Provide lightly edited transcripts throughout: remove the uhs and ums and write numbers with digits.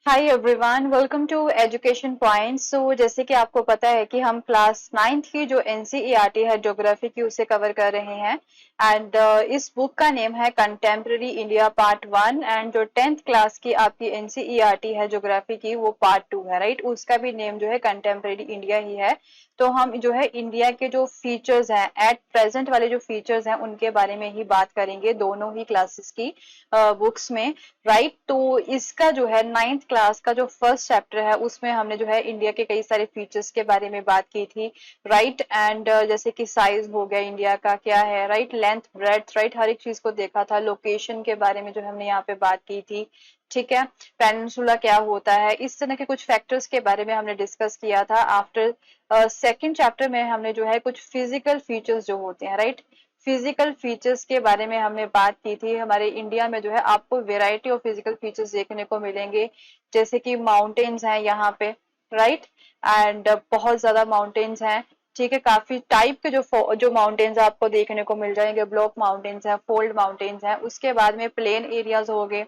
Hi everyone, welcome to education point. So जैसे कि आपको पता है कि हम क्लास 9th की जो एनसीईआरटी है ज्योग्राफी की, उसे कवर कर रहे हैं। एंड इस बुक का नेम है कंटेम्प्रेरी इंडिया पार्ट 1। एंड जो 10th क्लास की आपकी एनसीईआरटी है ज्योग्राफी की, वो पार्ट 2 है, राइट। उसका भी नेम जो है कंटेम्प्रेरी इंडिया ही है। तो हम जो है इंडिया के जो फीचर्स हैं, एट प्रेजेंट वाले जो फीचर्स हैं, उनके बारे में ही बात करेंगे दोनों ही क्लासेस की बुक्स में, राइट। तो इसका जो है 9th क्लास का जो फर्स्ट चैप्टर है, उसमें हमने जो है इंडिया के कई सारे फीचर्स के बारे में बात की थी, राइट। एंड जैसे कि साइज हो गया इंडिया का क्या है, राइट, लेंथ ब्रेड्थ, राइट, हर एक चीज को देखा था। लोकेशन के बारे में जो हमने यहाँ पे बात की थी, ठीक है। पेनिनसुला क्या होता है, इस तरह के कुछ फैक्टर्स के बारे में हमने डिस्कस किया था। आफ्टर सेकेंड चैप्टर में हमने जो है कुछ फिजिकल फीचर्स जो होते हैं, राइट, फिजिकल फीचर्स के बारे में हमने बात की थी। हमारे इंडिया में जो है आपको वेराइटी ऑफ फिजिकल फीचर्स देखने को मिलेंगे, जैसे कि माउंटेन्स हैं यहाँ पे, राइट। एंड बहुत ज्यादा माउंटेन्स हैं, ठीक है। काफी टाइप के जो माउंटेन्स आपको देखने को मिल जाएंगे, ब्लॉक माउंटेन्स हैं, फोल्ड माउंटेन्स हैं। उसके बाद में प्लेन एरियाज हो गए,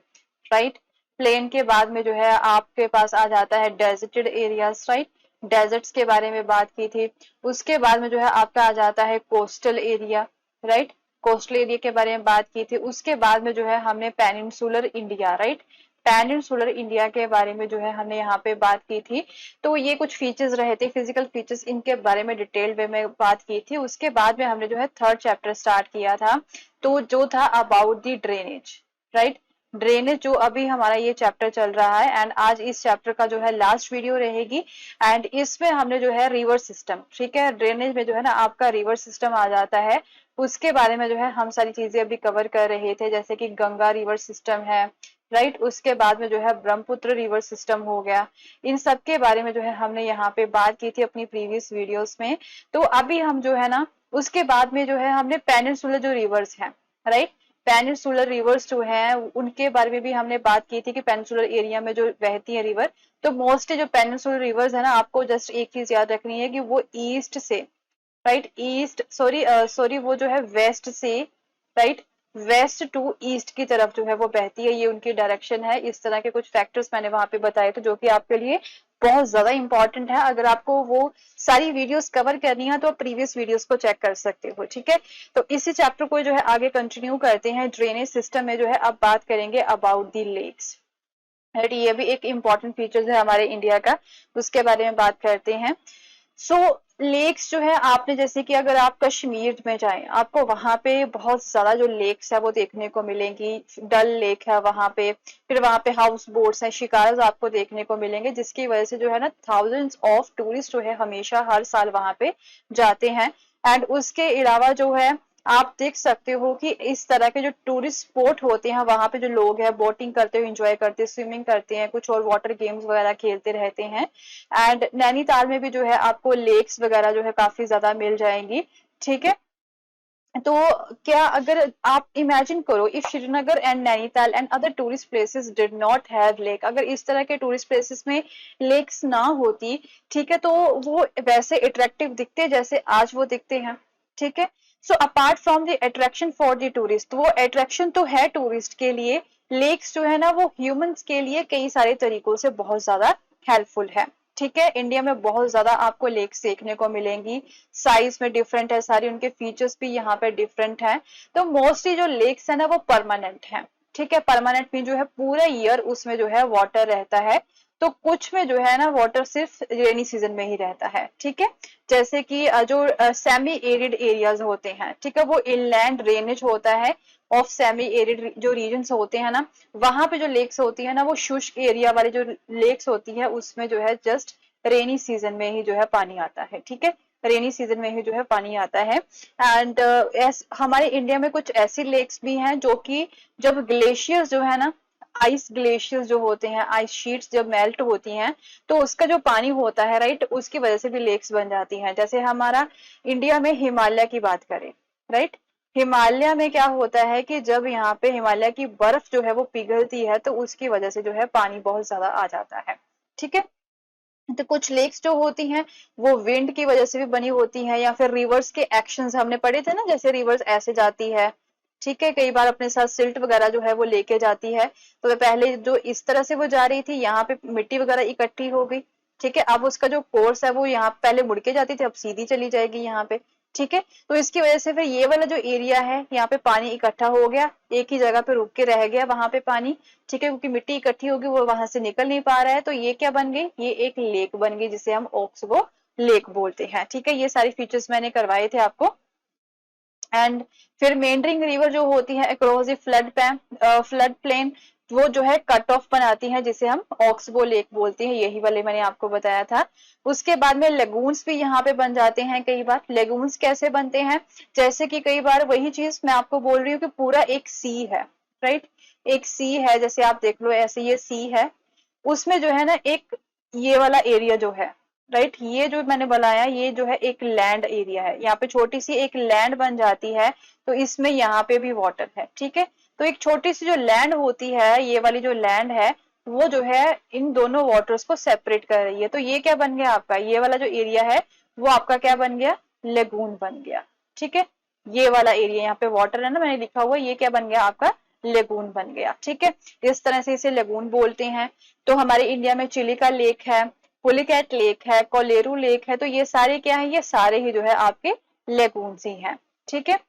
राइट। प्लेन के बाद में जो है आपके पास आ जाता है डेजर्टेड एरियाज, राइट। डेजर्ट्स के बारे में बात की थी। उसके बाद में जो है आपका आ जाता है coastal area, right. Coastal area के बारे में बात की थी। उसके बाद में जो है हमने peninsular India, right, peninsular India के बारे में जो है हमने यहाँ पे बात की थी। तो ये कुछ फीचर्स रहे थे, फिजिकल फीचर्स, इनके बारे में डिटेल वे में बात की थी। उसके बाद में हमने जो है थर्ड चैप्टर स्टार्ट किया था, तो जो था about the drainage, right. Drainage जो अभी हमारा ये चैप्टर चल रहा है, एंड आज इस चैप्टर का जो है लास्ट वीडियो रहेगी। एंड इसमें हमने जो है रिवर सिस्टम, ठीक है, ड्रेनेज में जो है ना आपका रिवर सिस्टम आ जाता है। उसके बारे में जो है हम सारी चीजें अभी कवर कर रहे थे, जैसे कि गंगा रिवर सिस्टम है, राइट। उसके बाद में जो है ब्रह्मपुत्र रिवर सिस्टम हो गया। इन सब के बारे में जो है हमने यहाँ पे बात की थी अपनी प्रीवियस वीडियोस में। तो अभी हम जो है ना, उसके बाद में जो है हमने पेनिनसुलर जो रिवर्स हैं, राइट, पेनिनसुलर रिवर्स जो है उनके बारे में भी हमने बात की थी कि पेनिनसुलर एरिया में जो बहती है रिवर। तो मोस्टली जो पेनिनसुलर रिवर्स है ना, आपको जस्ट एक चीज याद रखनी है कि वो ईस्ट से, राइट, ईस्ट सॉरी वो जो है वेस्ट से, राइट, वेस्ट टू ईस्ट की तरफ जो है वो बहती है। ये उनकी डायरेक्शन है। इस तरह के कुछ फैक्टर्स मैंने वहां पे बताए थे, जो कि आपके लिए बहुत ज्यादा इंपॉर्टेंट है। अगर आपको वो सारी वीडियोस कवर करनी है तो आप प्रीवियस वीडियोस को चेक कर सकते हो, ठीक है। तो इसी चैप्टर को जो है आगे कंटिन्यू करते हैं। ड्रेनेज सिस्टम में जो है अब बात करेंगे अबाउट द लेक्स, राइट। ये भी एक इम्पॉर्टेंट फीचर्स है हमारे इंडिया का, उसके बारे में बात करते हैं। सो लेक्स जो है, आपने जैसे कि अगर आप कश्मीर में जाएं, आपको वहां पे बहुत ज्यादा जो लेक्स है वो देखने को मिलेंगी। डल लेक है वहां पे, फिर वहां पे हाउस बोट्स हैं, शिकाराज आपको देखने को मिलेंगे, जिसकी वजह से जो है ना थाउजेंड्स ऑफ टूरिस्ट जो है हमेशा हर साल वहां पे जाते हैं। एंड उसके अलावा जो है आप देख सकते हो कि इस तरह के जो टूरिस्ट स्पॉट होते हैं, वहां पे जो लोग हैं बोटिंग करते हुए एंजॉय करते हैं, स्विमिंग करते हैं, कुछ और वाटर गेम्स वगैरह खेलते रहते हैं। एंड नैनीताल में भी जो है आपको लेक्स वगैरह जो है काफी ज्यादा मिल जाएंगी, ठीक है। तो क्या अगर आप इमेजिन करो, if Srinagar and Nainital and other tourist places did not have lake, अगर इस तरह के टूरिस्ट प्लेसेस में लेक्स ना होती, ठीक है, तो वो वैसे अट्रैक्टिव दिखते जैसे आज वो दिखते हैं, ठीक है। So apart from the attraction for the tourist, वो अट्रैक्शन तो है टूरिस्ट के लिए, लेक्स जो है ना वो ह्यूमंस के लिए कई सारे तरीकों से बहुत ज्यादा हेल्पफुल है, ठीक है। इंडिया में बहुत ज्यादा आपको लेक्स देखने को मिलेंगी, साइज में डिफरेंट है सारी, उनके फीचर्स भी यहाँ पे डिफरेंट हैं। तो मोस्टली जो लेक्स है ना वो परमानेंट है, ठीक है। परमानेंट में जो है पूरा ईयर उसमें जो है वाटर रहता है। तो कुछ में जो है ना वाटर सिर्फ रेनी सीजन में ही रहता है, ठीक है। जैसे कि जो सेमी एरिड एरियाज होते हैं, ठीक है, वो इनलैंड ड्रेनेज होता है ऑफ सेमी एरिड जो रीजन्स होते हैं ना, वहां पे जो लेक्स होती है ना वो शुष्क एरिया वाली जो लेक्स होती है, उसमें जो है जस्ट रेनी सीजन में ही जो है पानी आता है, ठीक है। रेनी सीजन में ही जो है पानी आता है। एंड हमारे इंडिया में कुछ ऐसी लेक्स भी हैं जो कि जब ग्लेशियर्स जो है ना, आइस ग्लेशियर्स जो होते हैं, आइस शीट्स जब मेल्ट होती हैं, तो उसका जो पानी होता है, राइट, उसकी वजह से भी लेक्स बन जाती हैं। जैसे हमारा इंडिया में हिमालय की बात करें, राइट, हिमालय में क्या होता है कि जब यहाँ पे हिमालय की बर्फ जो है वो पिघलती है, तो उसकी वजह से जो है पानी बहुत ज्यादा आ जाता है, ठीक है। तो कुछ लेक्स जो होती हैं वो विंड की वजह से भी बनी होती हैं, या फिर रिवर्स के एक्शंस हमने पढ़े थे ना, जैसे रिवर्स ऐसे जाती है, ठीक है, कई बार अपने साथ सिल्ट वगैरह जो है वो लेके जाती है। तो वह पहले जो इस तरह से वो जा रही थी, यहाँ पे मिट्टी वगैरह इकट्ठी हो गई। ठीक है, अब उसका जो कोर्स है वो यहाँ पहले मुड़ के जाती थी, अब सीधी चली जाएगी यहाँ पे। ठीक है, तो इसकी वजह से फिर ये वाला जो एरिया है यहाँ पे पानी इकट्ठा हो गया, एक ही जगह पे रुक के रह गया वहां पे पानी। ठीक है, क्योंकि मिट्टी इकट्ठी होगी, वो वहां से निकल नहीं पा रहा है, तो ये क्या बन गई, ये एक लेक बन गई जिसे हम ओक्सबो लेक बोलते हैं। ठीक है, ये सारी फीचर्स मैंने करवाए थे आपको। एंड फिर मेंड्रिंग रिवर जो होती है अक्रॉस द फ्लड प्लेन, वो जो है कट ऑफ बनाती है जिसे हम ऑक्सबो लेक बोलते हैं, यही वाले मैंने आपको बताया था। उसके बाद में लेगून्स भी यहाँ पे बन जाते हैं कई बार। लेगून्स कैसे बनते हैं, जैसे कि कई बार वही चीज मैं आपको बोल रही हूँ कि पूरा एक सी है, राइट, एक सी है, जैसे आप देख लो ऐसे ये सी है, उसमें जो है ना एक ये वाला एरिया जो है, राइट, ये जो मैंने बनाया ये जो है एक लैंड एरिया है, यहाँ पे छोटी सी एक लैंड बन जाती है, तो इसमें यहाँ पे भी वाटर है। ठीक है, तो एक छोटी सी जो लैंड होती है, ये वाली जो लैंड है, वो जो है इन दोनों वाटर्स को सेपरेट कर रही है। तो ये क्या बन गया आपका, ये वाला जो एरिया है वो आपका क्या बन गया, लेगून बन गया। ठीक है, ये वाला एरिया यहाँ पे वाटर है ना, मैंने लिखा हुआ, ये क्या बन गया आपका, लेगून बन गया। ठीक है, इस तरह से इसे लेगून बोलते हैं। तो हमारे इंडिया में चिलिका लेक है, पुलिकैट लेक है, कोलेरू लेक है, तो ये सारे क्या है, ये सारे ही जो है आपके लेगून्स ही हैं। ठीक है,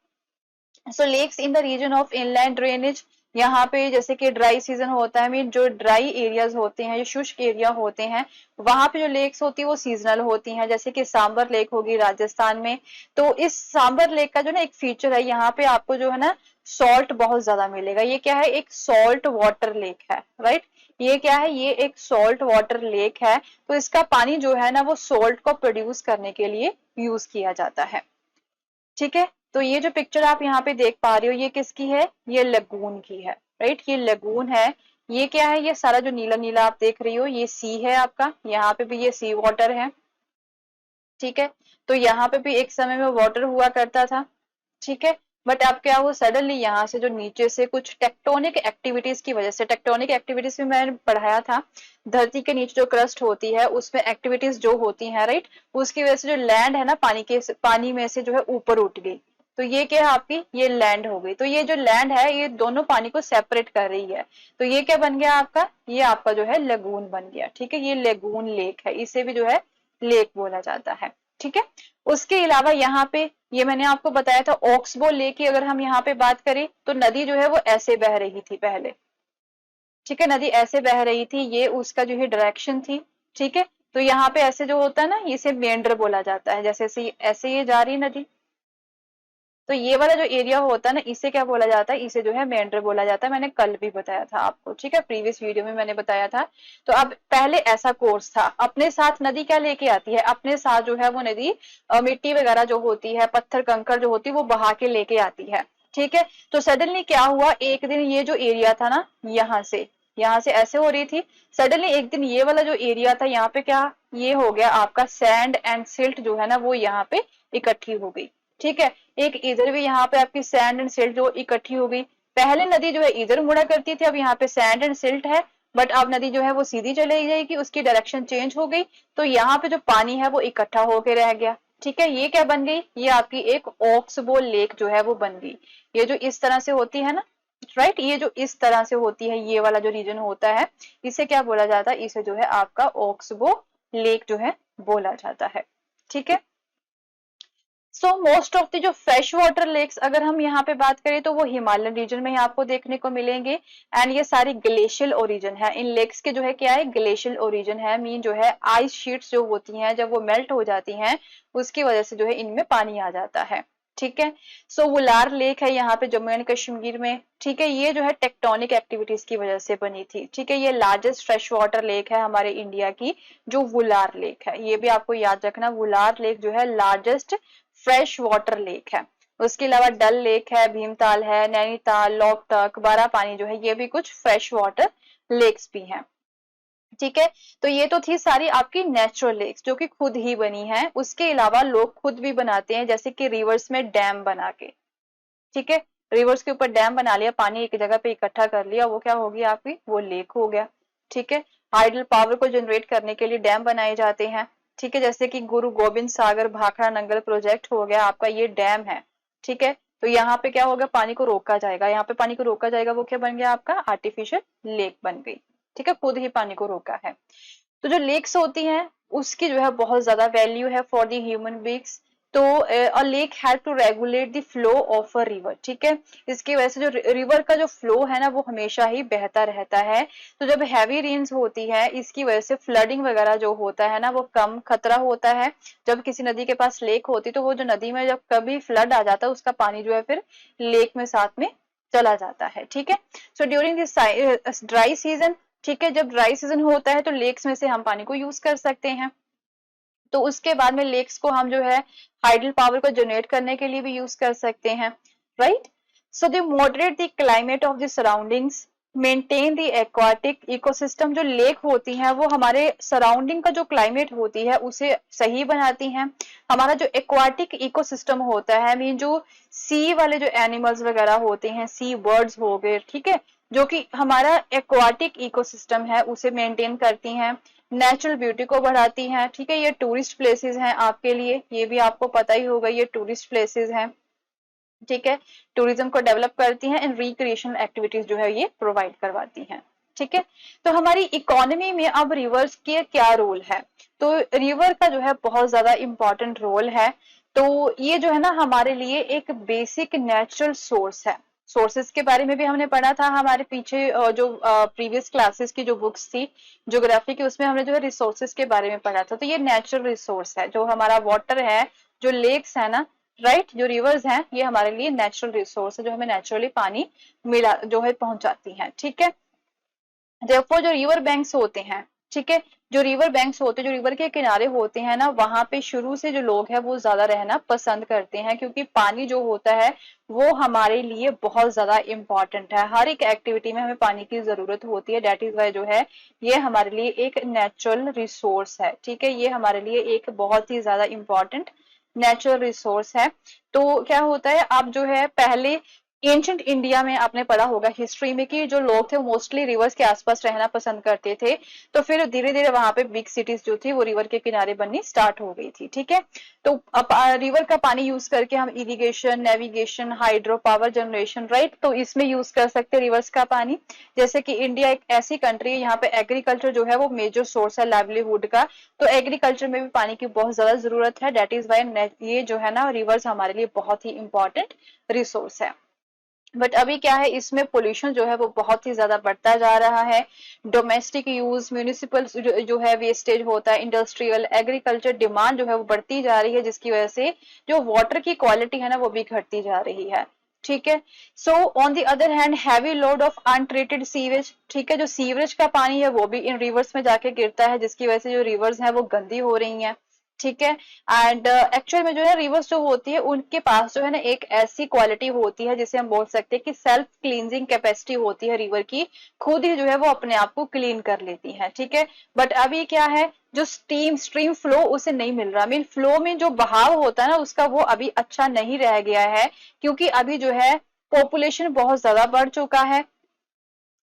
so lakes in the region of inland drainage, यहाँ पे जैसे कि ड्राई सीजन होता है, मीन जो ड्राई एरियाज होते हैं, जो शुष्क एरिया होते हैं, वहां पे जो लेक्स होती है वो सीजनल होती हैं, जैसे कि सांबर लेक होगी राजस्थान में। तो इस सांबर लेक का जो ना एक फीचर है, यहाँ पे आपको जो है ना सॉल्ट बहुत ज्यादा मिलेगा। ये क्या है, एक सॉल्ट वाटर लेक है, राइट, ये क्या है, ये एक सॉल्ट वाटर लेक है। तो इसका पानी जो है ना वो सॉल्ट को प्रोड्यूस करने के लिए यूज किया जाता है। ठीक है, तो ये जो पिक्चर आप यहाँ पे देख पा रहे हो, ये किसकी है, ये लगून की है, राइट, ये लगून है। ये क्या है, ये सारा जो नीला नीला आप देख रही हो ये सी है आपका, यहाँ पे भी ये सी वाटर है। ठीक है, तो यहाँ पे भी एक समय में वाटर हुआ करता था। ठीक है, बट अब क्या हुआ, सडनली यहाँ से जो नीचे से कुछ टेक्टोनिक एक्टिविटीज की वजह से, टेक्टोनिक एक्टिविटीज में मैंने पढ़ाया था, धरती के नीचे जो क्रस्ट होती है उसमें एक्टिविटीज जो होती हैं, राइट, उसकी वजह से जो लैंड है ना पानी में से जो है ऊपर उठ गई। तो ये क्या है आपकी, ये लैंड हो गई। तो ये जो लैंड है ये दोनों पानी को सेपरेट कर रही है, तो ये क्या बन गया आपका, ये आपका जो है लगून बन गया। ठीक है, ये लगून लेक है, इसे भी जो है लेक बोला जाता है। ठीक है, उसके अलावा यहाँ पे ये मैंने आपको बताया था ऑक्सबो लेक की, अगर हम यहाँ पे बात करें तो नदी जो है वो ऐसे बह रही थी पहले। ठीक है, नदी ऐसे बह रही थी, ये उसका जो है डायरेक्शन थी। ठीक है, तो यहाँ पे ऐसे जो होता है ना, इसे मेंड्र बोला जाता है, जैसे ऐसे ये जा रही नदी, तो ये वाला जो एरिया होता है ना, इसे क्या बोला जाता है, इसे जो है मेंड्र बोला जाता है। मैंने कल भी बताया था आपको, ठीक है, प्रीवियस वीडियो में मैंने बताया था। तो अब पहले ऐसा कोर्स था, अपने साथ नदी क्या लेके आती है, अपने साथ जो है वो नदी मिट्टी वगैरह जो होती है, पत्थर कंकड़ जो होती है, वो बहा के लेके आती है। ठीक है, तो सडनली क्या हुआ, एक दिन ये जो एरिया था ना, यहाँ से ऐसे हो रही थी, सडनली एक दिन ये वाला जो एरिया था यहाँ पे क्या, ये हो गया आपका सैंड एंड सिल्ट जो है ना वो यहाँ पे इकट्ठी हो गई। ठीक है, एक इधर भी यहाँ पे आपकी सैंड एंड सिल्ट जो इकट्ठी हो गई। पहले नदी जो है इधर मुड़ा करती थी, अब यहाँ पे सैंड एंड सिल्ट है, बट अब नदी जो है वो सीधी चली जाएगी, उसकी डायरेक्शन चेंज हो गई, तो यहाँ पे जो पानी है वो इकट्ठा होके रह गया। ठीक है, ये क्या बन गई, ये आपकी एक ऑक्सबो लेक जो है वो बन गई। ये जो इस तरह से होती है ना, राइट, ये जो इस तरह से होती है, ये वाला जो रीजन होता है, इसे क्या बोला जाता है, इसे जो है आपका ऑक्सबो लेक जो है बोला जाता है। ठीक है, सो मोस्ट ऑफ द जो फ्रेश वाटर लेक्स अगर हम यहाँ पे बात करें तो वो हिमालयन रीजन में ही आपको देखने को मिलेंगे। एंड ये सारी ग्लेशियल ओरिजिन है, इन लेक्स के जो है क्या है, ग्लेशियल ओरिजिन है, मीन जो है आइस शीट्स जो होती हैं जब वो मेल्ट हो जाती हैं उसकी वजह से जो है इनमें पानी आ जाता है। ठीक है, सो वुलार लेक है यहाँ पे जम्मू एंड कश्मीर में। ठीक है, ये जो है टेक्टोनिक एक्टिविटीज की वजह से बनी थी। ठीक है, ये लार्जेस्ट फ्रेश वाटर लेक है हमारे इंडिया की, जो वुलार लेक है, ये भी आपको याद रखना, वुलार लेक जो है लार्जेस्ट फ्रेश वाटर लेक है। उसके अलावा डल लेक है, भीमताल है, नैनीताल, लोकटक, बारा पानी जो है, ये भी कुछ फ्रेश वाटर लेक्स भी हैं। ठीक है, तो ये तो थी सारी आपकी नेचुरल लेक्स जो कि खुद ही बनी है। उसके अलावा लोग खुद भी बनाते हैं, जैसे कि रिवर्स में डैम बना के। ठीक है, रिवर्स के ऊपर डैम बना लिया, पानी एक जगह पे इकट्ठा कर लिया, वो क्या होगी आपकी, वो लेक हो गया। ठीक है, हाइडल पावर को जनरेट करने के लिए डैम बनाए जाते हैं। ठीक है, जैसे कि गुरु गोबिंद सागर भाखड़ा नंगल प्रोजेक्ट हो गया आपका, ये डैम है। ठीक है, तो यहाँ पे क्या होगा, पानी को रोका जाएगा, यहाँ पे पानी को रोका जाएगा, वो क्या बन गया आपका आर्टिफिशियल लेक बन गई। ठीक है, खुद ही पानी को रोका है। तो जो लेक्स होती हैं उसकी जो है बहुत ज्यादा वैल्यू है फॉर द ह्यूमन बींग्स। तो a lake have to regulate the flow of a river. ठीक है, इसकी वजह से जो रिवर का जो फ्लो है ना वो हमेशा ही बहता रहता है। तो जब हैवी रेन्स होती है इसकी वजह से फ्लडिंग वगैरह जो होता है ना वो कम खतरा होता है। जब किसी नदी के पास लेक होती तो वो जो नदी में जब कभी फ्लड आ जाता है उसका पानी जो है फिर लेक में साथ में चला जाता है। ठीक है, so during this dry season, ठीक है, जब ड्राई सीजन होता है तो लेक्स में से हम पानी को यूज कर सकते हैं। तो उसके बाद में लेक्स को हम जो है हाइडल पावर को जनरेट करने के लिए भी यूज कर सकते हैं, right. So they moderate the climate of the surroundings, maintain the aquatic ecosystem. जो लेक होती हैं वो हमारे सराउंडिंग का जो क्लाइमेट होती है उसे सही बनाती हैं। हमारा जो एक्वाटिक इकोसिस्टम होता है, मीन जो सी वाले जो एनिमल्स वगैरह होते हैं, सी बर्ड्स हो गए, ठीक है, जो कि हमारा एक्वाटिक इकोसिस्टम है उसे मेंटेन करती हैं। नेचुरल ब्यूटी को बढ़ाती हैं। ठीक है, ये टूरिस्ट प्लेसेस हैं आपके लिए, ये भी आपको पता ही होगा, ये टूरिस्ट प्लेसेस हैं। ठीक है, टूरिज्म को डेवलप करती हैं एंड रिक्रिएशनल एक्टिविटीज जो है ये प्रोवाइड करवाती हैं। ठीक है, तो हमारी इकोनॉमी में अब रिवर्स के क्या रोल है। तो रिवर का जो है बहुत ज्यादा इंपॉर्टेंट रोल है। तो ये जो है ना हमारे लिए एक बेसिक नेचुरल सोर्स है। सोर्सेस के बारे में भी हमने पढ़ा था हमारे पीछे जो प्रीवियस क्लासेस की जो बुक्स थी ज्योग्राफी की, उसमें हमने जो है रिसोर्सेज के बारे में पढ़ा था। तो ये नेचुरल रिसोर्स है, जो हमारा वाटर है, जो लेक्स है ना, राइट, जो रिवर्स हैं ये हमारे लिए नेचुरल रिसोर्स है, जो हमें नेचुरली पानी मिला जो है पहुंचाती हैं। ठीक है, देखो जो रिवर बैंक्स होते हैं, ठीक है, जो रिवर बैंक्स होते हैं, जो रिवर के किनारे होते हैं ना, वहां पे शुरू से जो लोग हैं वो ज्यादा रहना पसंद करते हैं, क्योंकि पानी जो होता है वो हमारे लिए बहुत ज्यादा इंपॉर्टेंट है। हर एक एक्टिविटी में हमें पानी की जरूरत होती है। डेट इज वाई जो है ये हमारे लिए एक नेचुरल रिसोर्स है। ठीक है, ये हमारे लिए एक बहुत ही ज्यादा इंपॉर्टेंट नेचुरल रिसोर्स है। तो क्या होता है, आप जो है पहले एंशंट इंडिया में आपने पढ़ा होगा हिस्ट्री में कि जो लोग थे मोस्टली रिवर्स के आसपास रहना पसंद करते थे। तो फिर धीरे धीरे वहां पे बिग सिटीज जो थी वो रिवर के किनारे बननी स्टार्ट हो गई थी। ठीक है, तो अब रिवर का पानी यूज करके हम irrigation, navigation, hydro power generation, right, तो इसमें यूज कर सकते हैं रिवर्स का पानी। जैसे कि इंडिया एक ऐसी कंट्री है यहाँ पे एग्रीकल्चर जो है वो मेजर सोर्स है लाइवलीहुड का। तो एग्रीकल्चर में भी पानी की बहुत ज्यादा जरूरत है। डेट इज वाई ये जो है ना रिवर्स हमारे लिए बहुत ही इंपॉर्टेंट रिसोर्स है। बट अभी क्या है, इसमें पोल्यूशन जो है वो बहुत ही ज्यादा बढ़ता जा रहा है। डोमेस्टिक यूज, म्यूनिसिपल जो है वेस्टेज होता है, इंडस्ट्रियल, एग्रीकल्चर डिमांड जो है वो बढ़ती जा रही है, जिसकी वजह से जो वाटर की क्वालिटी है ना वो भी घटती जा रही है। ठीक है, so on the other hand heavy load of untreated sewage. ठीक है, जो सीवरेज का पानी है वो भी इन रिवर्स में जाके गिरता है, जिसकी वजह से जो रिवर्स है वो गंदी हो रही है। ठीक है, एंड एक्चुअल में जो है रिवर्स जो होती है उनके पास जो है ना एक ऐसी क्वालिटी होती है जिसे हम बोल सकते हैं कि सेल्फ क्लींजिंग कैपेसिटी होती है रिवर की, खुद ही जो है वो अपने आप को क्लीन कर लेती है। ठीक है, बट अभी क्या है, जो स्ट्रीम फ्लो उसे नहीं मिल रहा। मीन फ्लो में जो बहाव होता है ना उसका वो अभी अच्छा नहीं रह गया है, क्योंकि अभी जो है पॉपुलेशन बहुत ज्यादा बढ़ चुका है।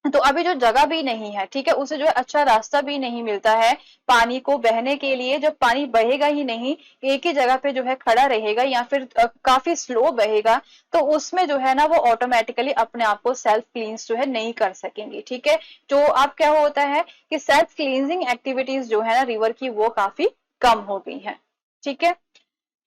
तो अभी जो जगह भी नहीं है, ठीक है, उसे जो है अच्छा रास्ता भी नहीं मिलता है पानी को बहने के लिए। जब पानी बहेगा ही नहीं, एक ही जगह पे जो है खड़ा रहेगा या फिर काफी स्लो बहेगा, तो उसमें जो है ना वो ऑटोमेटिकली अपने आप को सेल्फ क्लींस जो है नहीं कर सकेंगी। ठीक है, तो अब क्या होता है कि सेल्फ क्लींजिंग एक्टिविटीज जो है ना रिवर की वो काफी कम हो गई है। ठीक है,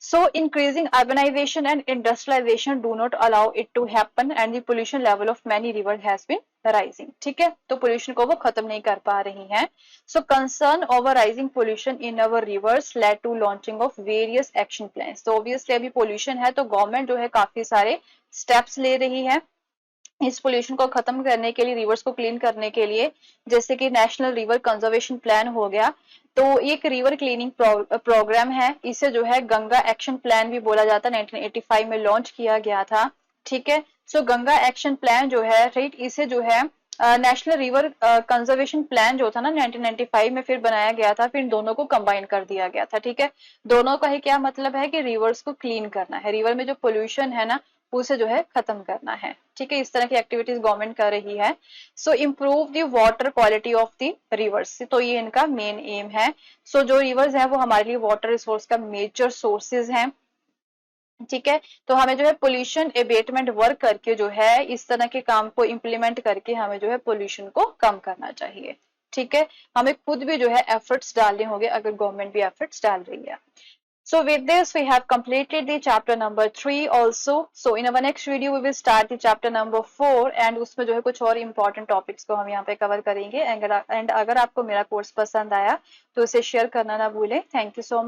so increasing urbanization and industrialization do not allow it to happen and the pollution level of many rivers has been rising. ठीक है, तो pollution को वो खत्म नहीं कर पा रही हैं। So concern over rising pollution in our rivers led to launching of various action plans. तो obviously अभी pollution है तो government जो है काफी सारे steps ले रही है इस पोल्यूशन को खत्म करने के लिए, रिवर्स को क्लीन करने के लिए। जैसे कि नेशनल रिवर कंजर्वेशन प्लान हो गया, तो एक रिवर क्लीनिंग प्रोग्राम है, इसे जो है गंगा एक्शन प्लान भी बोला जाता है, 1985 में लॉन्च किया गया था। ठीक है, सो गंगा एक्शन प्लान जो है, राइट, इसे जो है नेशनल रिवर कंजर्वेशन प्लान जो था ना 1995 में फिर बनाया गया था, फिर दोनों को कंबाइन कर दिया गया था। ठीक है, दोनों का ही क्या मतलब है कि रिवर्स को क्लीन करना है, रिवर में जो पोल्यूशन है ना उसे जो है खत्म करना है। ठीक है, इस तरह की एक्टिविटीज गवर्नमेंट कर रही है। So improve the water quality of the rivers, तो ये इनका मेन एम है। सो जो रिवर्स है वो हमारे लिए वाटर रिसोर्स का मेजर सोर्सेज हैं। ठीक है। तो हमें जो है पोल्यूशन एबेटमेंट वर्क करके जो है इस तरह के काम को इम्प्लीमेंट करके हमें जो है पोल्यूशन को कम करना चाहिए। ठीक है, हमें खुद भी जो है एफर्ट्स डालने होंगे अगर गवर्नमेंट भी एफर्ट्स डाल रही है। So with this, we have completed the chapter number 3 also. So in our next video, we will start the chapter number 4 and उसमें जो है कुछ और important topics को हम यहाँ पे cover करेंगे। And अगर आपको मेरा कोर्स पसंद आया तो उसे शेयर करना ना भूलें। Thank you so much.